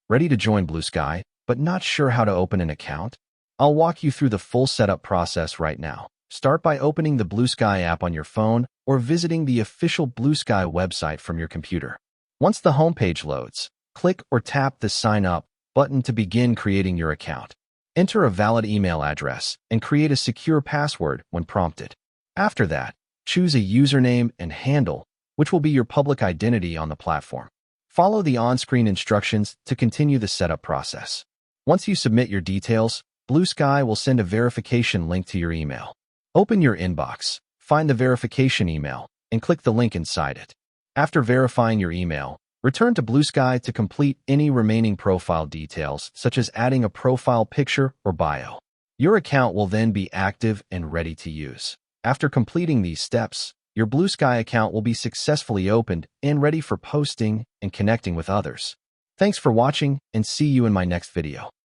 Ready to join BlueSky, but not sure how to open an account? I'll walk you through the full setup process right now. Start by opening the BlueSky app on your phone or visiting the official BlueSky website from your computer. Once the homepage loads, click or tap the Sign Up button to begin creating your account. Enter a valid email address and create a secure password when prompted. After that, choose a username and handle, which will be your public identity on the platform. Follow the on-screen instructions to continue the setup process. Once you submit your details, BlueSky will send a verification link to your email. Open your inbox, find the verification email, and click the link inside it. After verifying your email, return to BlueSky to complete any remaining profile details, such as adding a profile picture or bio. Your account will then be active and ready to use. After completing these steps, your BlueSky account will be successfully opened and ready for posting and connecting with others. Thanks for watching, and see you in my next video.